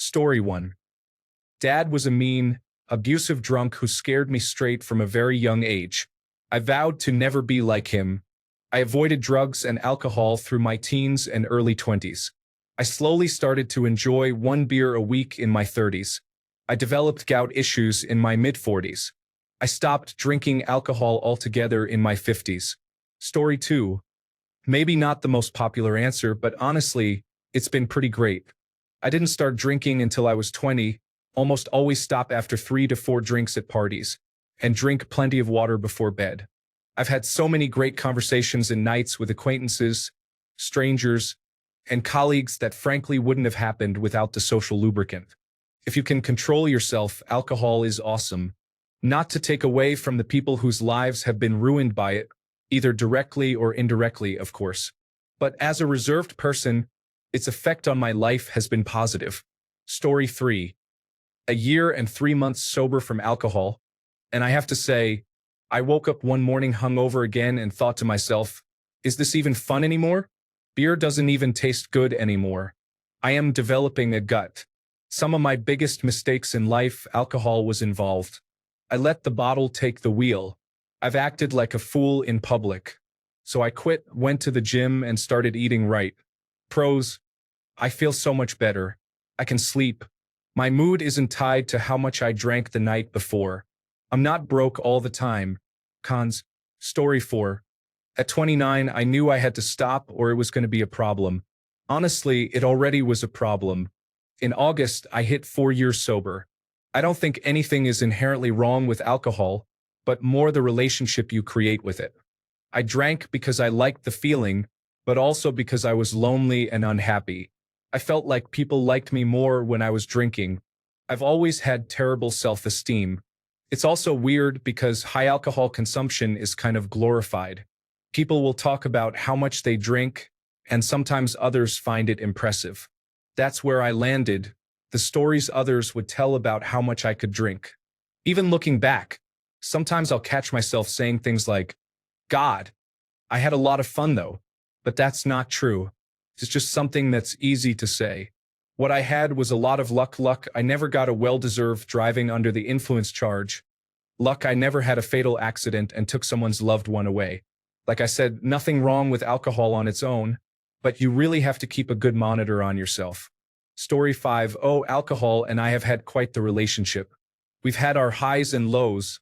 Story 1. Dad was a mean, abusive drunk who scared me straight from a very young age. I vowed to never be like him. I avoided drugs and alcohol through my teens and early 20s. I slowly started to enjoy one beer a week in my 30s. I developed gout issues in my mid-40s. I stopped drinking alcohol altogether in my 50s. Story 2. Maybe not the most popular answer, but honestly, it's been pretty great. I didn't start drinking until I was 20, almost always stop after 3 to 4 drinks at parties, and drink plenty of water before bed. I've had so many great conversations and nights with acquaintances, strangers, and colleagues that frankly wouldn't have happened without the social lubricant. If you can control yourself, alcohol is awesome. Not to take away from the people whose lives have been ruined by it, either directly or indirectly, of course. But as a reserved person, its effect on my life has been positive. Story 3. A year and 3 months sober from alcohol, and I have to say, I woke up one morning hungover again and thought to myself, is this even fun anymore? Beer doesn't even taste good anymore. I am developing a gut. Some of my biggest mistakes in life, alcohol was involved. I let the bottle take the wheel. I've acted like a fool in public. So I quit, went to the gym, and started eating right. Pros: I feel so much better. I can sleep. My mood isn't tied to how much I drank the night before. I'm not broke all the time. Cons. Story 4. At 29, I knew I had to stop or it was going to be a problem. Honestly, it already was a problem. In August, I hit 4 years sober. I don't think anything is inherently wrong with alcohol, but more the relationship you create with it. I drank because I liked the feeling, but also because I was lonely and unhappy. I felt like people liked me more when I was drinking. I've always had terrible self-esteem. It's also weird because high alcohol consumption is kind of glorified. People will talk about how much they drink, and sometimes others find it impressive. That's where I landed, the stories others would tell about how much I could drink. Even looking back, sometimes I'll catch myself saying things like, God, I had a lot of fun though. But that's not true. It's just something that's easy to say. What I had was a lot of luck. I never got a well-deserved driving under the influence charge. Luck, I never had a fatal accident and took someone's loved one away. Like I said, nothing wrong with alcohol on its own, but you really have to keep a good monitor on yourself. Story 5. Oh, alcohol and I have had quite the relationship. We've had our highs and lows,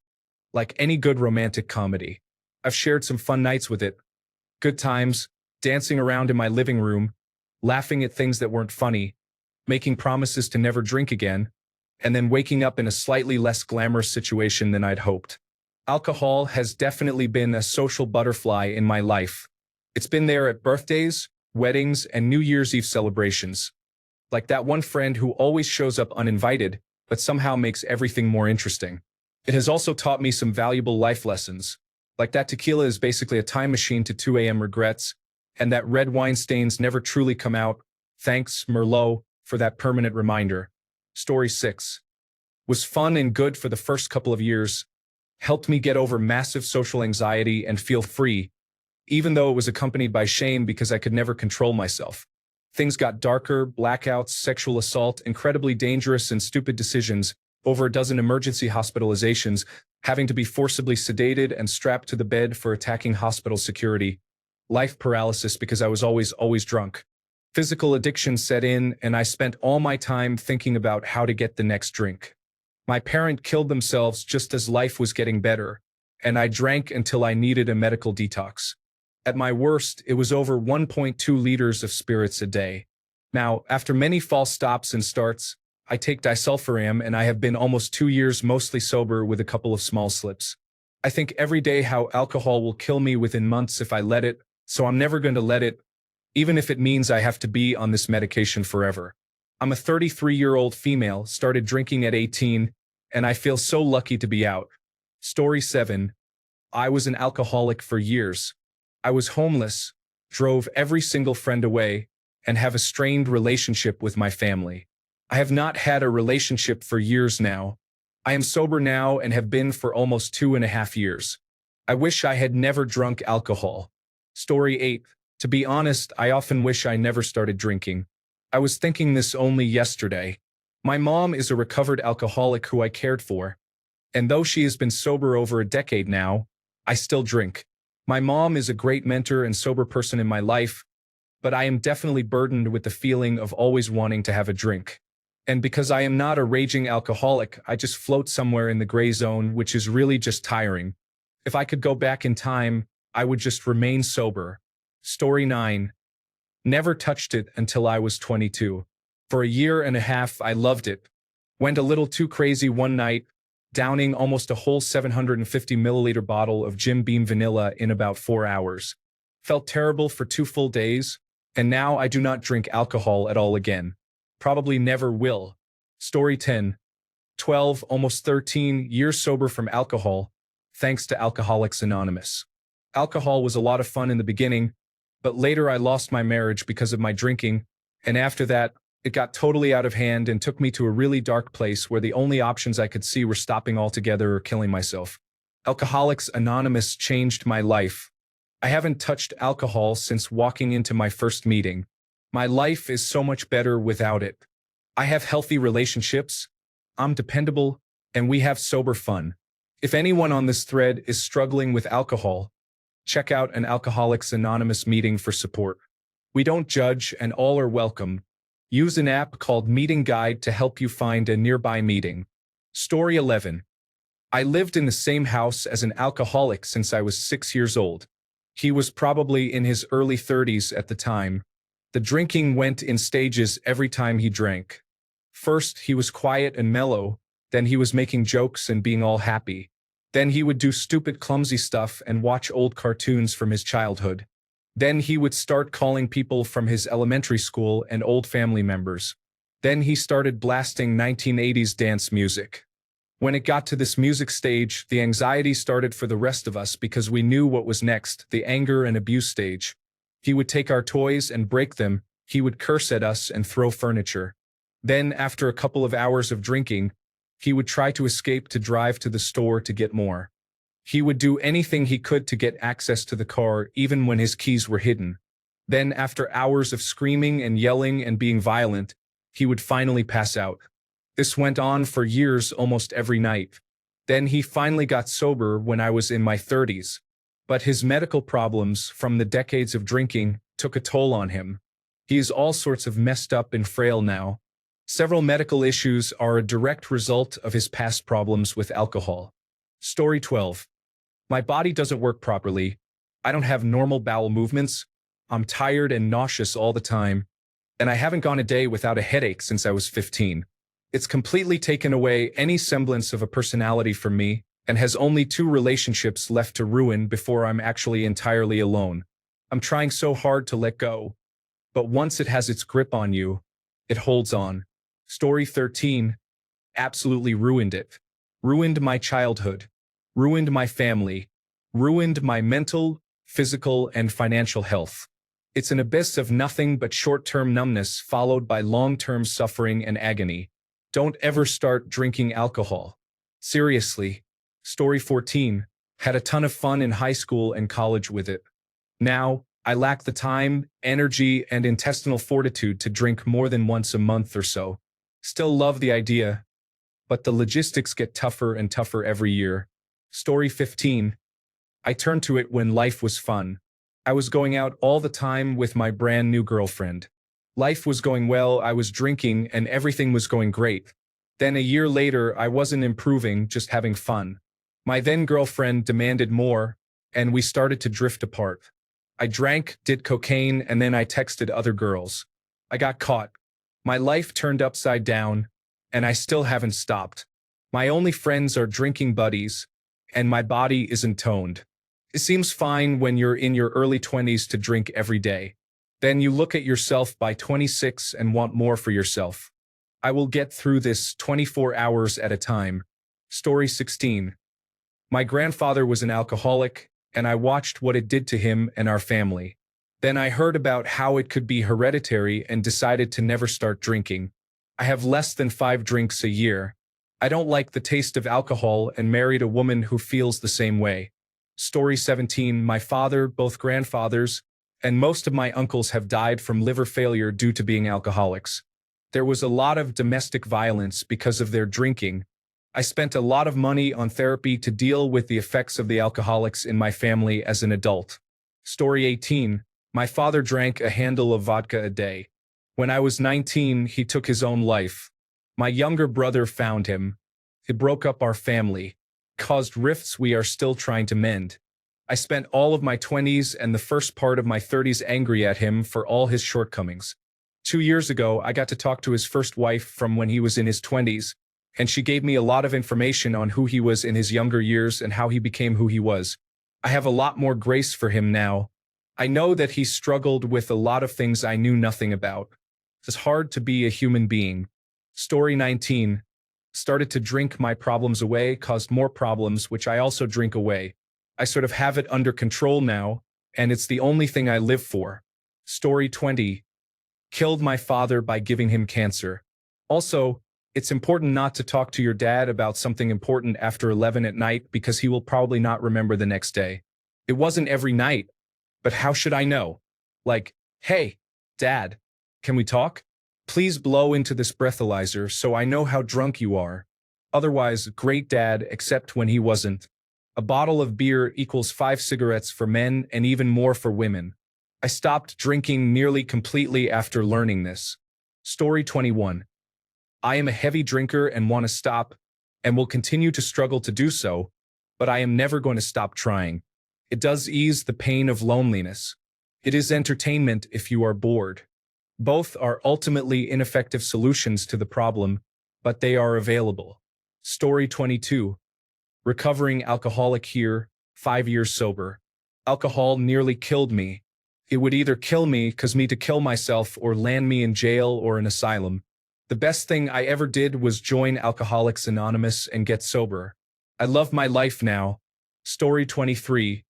like any good romantic comedy. I've shared some fun nights with it. Good times, dancing around in my living room, laughing at things that weren't funny, making promises to never drink again, and then waking up in a slightly less glamorous situation than I'd hoped. Alcohol has definitely been a social butterfly in my life. It's been there at birthdays, weddings, and New Year's Eve celebrations. Like that one friend who always shows up uninvited, but somehow makes everything more interesting. It has also taught me some valuable life lessons. Like that tequila is basically a time machine to 2 a.m. regrets, and that red wine stains never truly come out. Thanks, Merlot, for that permanent reminder. Story 6. Was fun and good for the first couple of years. Helped me get over massive social anxiety and feel free, even though it was accompanied by shame because I could never control myself. Things got darker, blackouts, sexual assault, incredibly dangerous and stupid decisions, over a dozen emergency hospitalizations, having to be forcibly sedated and strapped to the bed for attacking hospital security. Life paralysis because I was always drunk. Physical addiction set in, and I spent all my time thinking about how to get the next drink. My parent killed themselves just as life was getting better, and I drank until I needed a medical detox. At my worst, it was over 1.2 liters of spirits a day. Now, after many false stops and starts, I take disulfiram and I have been almost 2 years mostly sober with a couple of small slips. I think every day how alcohol will kill me within months if I let it, so I'm never going to let it, even if it means I have to be on this medication forever. I'm a 33-year-old female, started drinking at 18, and I feel so lucky to be out. Story 7. I was an alcoholic for years. I was homeless, drove every single friend away, and have a strained relationship with my family. I have not had a relationship for years now. I am sober now and have been for almost 2.5 years. I wish I had never drunk alcohol. Story 8. To be honest, I often wish I never started drinking. I was thinking this only yesterday. My mom is a recovered alcoholic who I cared for, and though she has been sober over a decade now, I still drink. My mom is a great mentor and sober person in my life, but I am definitely burdened with the feeling of always wanting to have a drink. And because I am not a raging alcoholic, I just float somewhere in the gray zone, which is really just tiring. If I could go back in time, I would just remain sober. Story 9. Never touched it until I was 22. For a year and a half, I loved it. Went a little too crazy one night, downing almost a whole 750 milliliter bottle of Jim Beam vanilla in about 4 hours. Felt terrible for 2 full days, and now I do not drink alcohol at all again. Probably never will. Story 10. 12, almost 13 years sober from alcohol, thanks to Alcoholics Anonymous. Alcohol was a lot of fun in the beginning, but later I lost my marriage because of my drinking, and after that, it got totally out of hand and took me to a really dark place where the only options I could see were stopping altogether or killing myself. Alcoholics Anonymous changed my life. I haven't touched alcohol since walking into my first meeting. My life is so much better without it. I have healthy relationships, I'm dependable, and we have sober fun. If anyone on this thread is struggling with alcohol, check out an Alcoholics Anonymous meeting for support. We don't judge and all are welcome. Use an app called Meeting Guide to help you find a nearby meeting. Story 11. I lived in the same house as an alcoholic since I was 6 years old. He was probably in his early 30s at the time. The drinking went in stages every time he drank. First, he was quiet and mellow, then he was making jokes and being all happy. Then he would do stupid, clumsy stuff and watch old cartoons from his childhood. Then he would start calling people from his elementary school and old family members. Then he started blasting 1980s dance music. When it got to this music stage, the anxiety started for the rest of us because we knew what was next, the anger and abuse stage. He would take our toys and break them, he would curse at us and throw furniture. Then, after a couple of hours of drinking, he would try to escape to drive to the store to get more. He would do anything he could to get access to the car, even when his keys were hidden. Then, after hours of screaming and yelling and being violent, he would finally pass out. This went on for years, almost every night. Then he finally got sober when I was in my 30s. But his medical problems from the decades of drinking took a toll on him. He is all sorts of messed up and frail now. Several medical issues are a direct result of his past problems with alcohol. Story 12. My body doesn't work properly. I don't have normal bowel movements. I'm tired and nauseous all the time. And I haven't gone a day without a headache since I was 15. It's completely taken away any semblance of a personality from me and has only 2 relationships left to ruin before I'm actually entirely alone. I'm trying so hard to let go. But once it has its grip on you, it holds on. Story 13. Absolutely ruined it. Ruined my childhood. Ruined my family. Ruined my mental, physical, and financial health. It's an abyss of nothing but short-term numbness followed by long-term suffering and agony. Don't ever start drinking alcohol. Seriously. Story 14. Had a ton of fun in high school and college with it. Now, I lack the time, energy, and intestinal fortitude to drink more than once a month or so. Still love the idea, but the logistics get tougher and tougher every year. Story 15. I turned to it when life was fun. I was going out all the time with my brand new girlfriend. Life was going well, I was drinking, and everything was going great. Then a year later, I wasn't improving, just having fun. My then girlfriend demanded more, and we started to drift apart. I drank, did cocaine, and then I texted other girls. I got caught. My life turned upside down, and I still haven't stopped. My only friends are drinking buddies, and my body isn't toned. It seems fine when you're in your early 20s to drink every day. Then you look at yourself by 26 and want more for yourself. I will get through this 24 hours at a time. Story 16. My grandfather was an alcoholic, and I watched what it did to him and our family. Then I heard about how it could be hereditary and decided to never start drinking. I have less than 5 drinks a year. I don't like the taste of alcohol and married a woman who feels the same way. Story 17. My father, both grandfathers, and most of my uncles have died from liver failure due to being alcoholics. There was a lot of domestic violence because of their drinking. I spent a lot of money on therapy to deal with the effects of the alcoholics in my family as an adult. Story 18. My father drank a handle of vodka a day. When I was 19, he took his own life. My younger brother found him. It broke up our family, caused rifts we are still trying to mend. I spent all of my 20s and the first part of my 30s angry at him for all his shortcomings. 2 years ago, I got to talk to his first wife from when he was in his 20s, and she gave me a lot of information on who he was in his younger years and how he became who he was. I have a lot more grace for him now. I know that he struggled with a lot of things I knew nothing about. It's hard to be a human being. Story 19. Started to drink my problems away, caused more problems, which I also drink away. I sort of have it under control now, and it's the only thing I live for. Story 20. Killed my father by giving him cancer. Also, it's important not to talk to your dad about something important after 11 at night because he will probably not remember the next day. It wasn't every night, but how should I know? Like, hey, Dad, can we talk? Please blow into this breathalyzer so I know how drunk you are. Otherwise, great dad, except when he wasn't. A bottle of beer equals 5 cigarettes for men and even more for women. I stopped drinking nearly completely after learning this. Story 21. I am a heavy drinker and want to stop, and will continue to struggle to do so, but I am never going to stop trying. It does ease the pain of loneliness. It is entertainment if you are bored. Both are ultimately ineffective solutions to the problem, but they are available. Story 22. Recovering alcoholic here, 5 years sober. Alcohol nearly killed me. It would either kill me, cause me to kill myself, or land me in jail or an asylum. The best thing I ever did was join Alcoholics Anonymous and get sober. I love my life now. Story 23.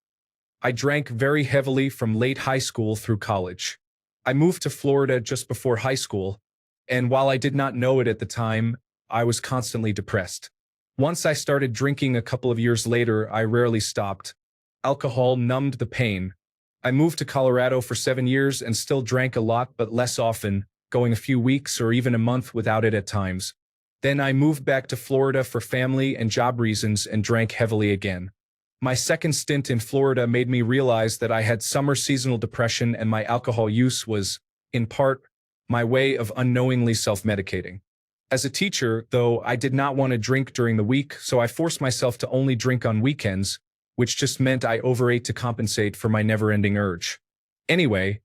I drank very heavily from late high school through college. I moved to Florida just before high school, and while I did not know it at the time, I was constantly depressed. Once I started drinking a couple of years later, I rarely stopped. Alcohol numbed the pain. I moved to Colorado for 7 years and still drank a lot but less often, going a few weeks or even a month without it at times. Then I moved back to Florida for family and job reasons and drank heavily again. My second stint in Florida made me realize that I had summer seasonal depression, and my alcohol use was, in part, my way of unknowingly self-medicating. As a teacher, though, I did not want to drink during the week, so I forced myself to only drink on weekends, which just meant I overate to compensate for my never-ending urge. Anyway,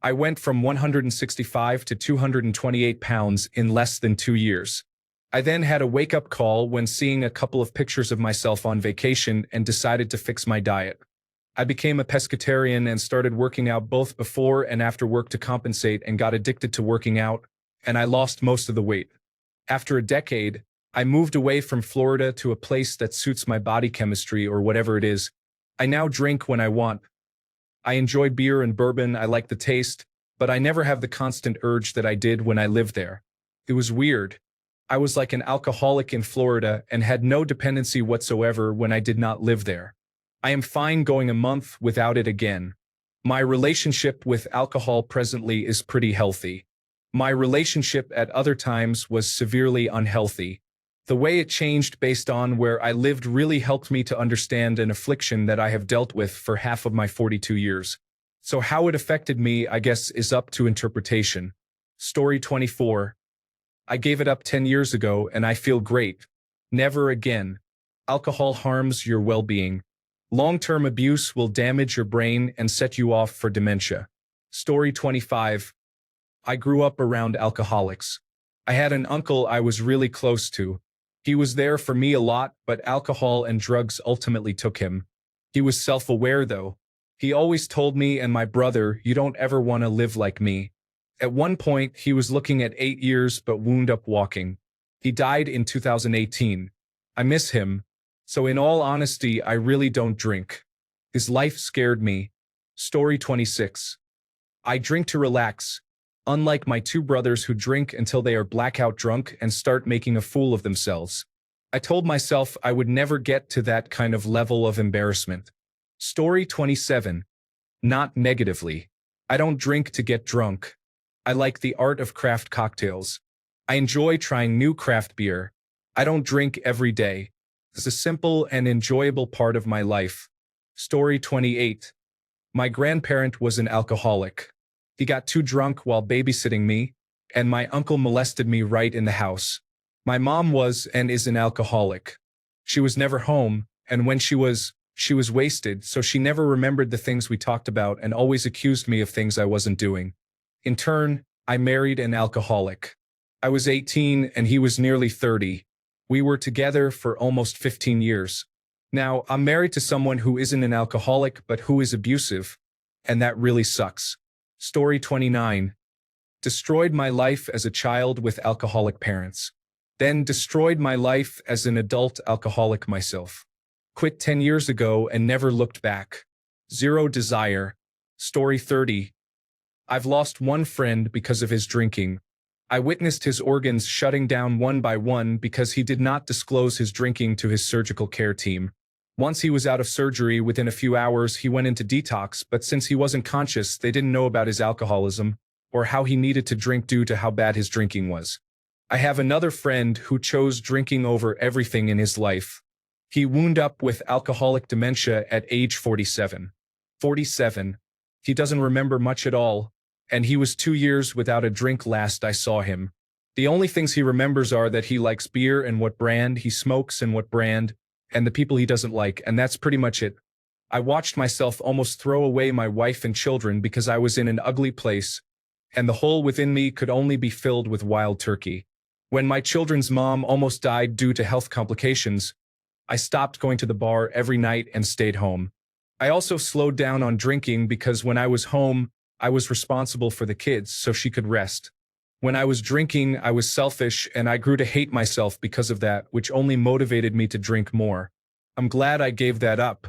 I went from 165 to 228 pounds in less than 2 years. I then had a wake-up call when seeing a couple of pictures of myself on vacation and decided to fix my diet. I became a pescatarian and started working out both before and after work to compensate, and got addicted to working out, and I lost most of the weight. After a decade, I moved away from Florida to a place that suits my body chemistry or whatever it is. I now drink when I want. I enjoy beer and bourbon, I like the taste, but I never have the constant urge that I did when I lived there. It was weird. I was like an alcoholic in Florida and had no dependency whatsoever when I did not live there. I am fine going a month without it again. My relationship with alcohol presently is pretty healthy. My relationship at other times was severely unhealthy. The way it changed based on where I lived really helped me to understand an affliction that I have dealt with for half of my 42 years. So how it affected me, I guess, is up to interpretation. Story 24. I gave it up 10 years ago and I feel great. Never again. Alcohol harms your well-being. Long-term abuse will damage your brain and set you off for dementia. Story 25. I grew up around alcoholics. I had an uncle I was really close to. He was there for me a lot, but alcohol and drugs ultimately took him. He was self-aware though. He always told me and my brother, "You don't ever want to live like me." At one point, he was looking at 8 years but wound up walking. He died in 2018. I miss him. So in all honesty, I really don't drink. His life scared me. Story 26. I drink to relax. Unlike my 2 brothers who drink until they are blackout drunk and start making a fool of themselves. I told myself I would never get to that kind of level of embarrassment. Story 27. Not negatively. I don't drink to get drunk. I like the art of craft cocktails. I enjoy trying new craft beer. I don't drink every day. It's a simple and enjoyable part of my life. Story 28. My grandparent was an alcoholic. He got too drunk while babysitting me, and my uncle molested me right in the house. My mom was and is an alcoholic. She was never home, and when she was wasted, so she never remembered the things we talked about and always accused me of things I wasn't doing. In turn, I married an alcoholic. I was 18 and he was nearly 30. We were together for almost 15 years. Now, I'm married to someone who isn't an alcoholic but who is abusive, and that really sucks. Story 29. Destroyed my life as a child with alcoholic parents. Then destroyed my life as an adult alcoholic myself. Quit 10 years ago and never looked back. Zero desire. Story 30. I've lost one friend because of his drinking. I witnessed his organs shutting down one by one because he did not disclose his drinking to his surgical care team. Once he was out of surgery, within a few hours, he went into detox, but since he wasn't conscious, they didn't know about his alcoholism or how he needed to drink due to how bad his drinking was. I have another friend who chose drinking over everything in his life. He wound up with alcoholic dementia at age 47. 47. He doesn't remember much at all, and he was 2 years without a drink last I saw him. The only things he remembers are that he likes beer and what brand he smokes and what brand, and the people he doesn't like, and that's pretty much it. I watched myself almost throw away my wife and children because I was in an ugly place, and the hole within me could only be filled with wild turkey. When my children's mom almost died due to health complications, I stopped going to the bar every night and stayed home. I also slowed down on drinking because when I was home, I was responsible for the kids so she could rest. When I was drinking, I was selfish and I grew to hate myself because of that, which only motivated me to drink more. I'm glad I gave that up,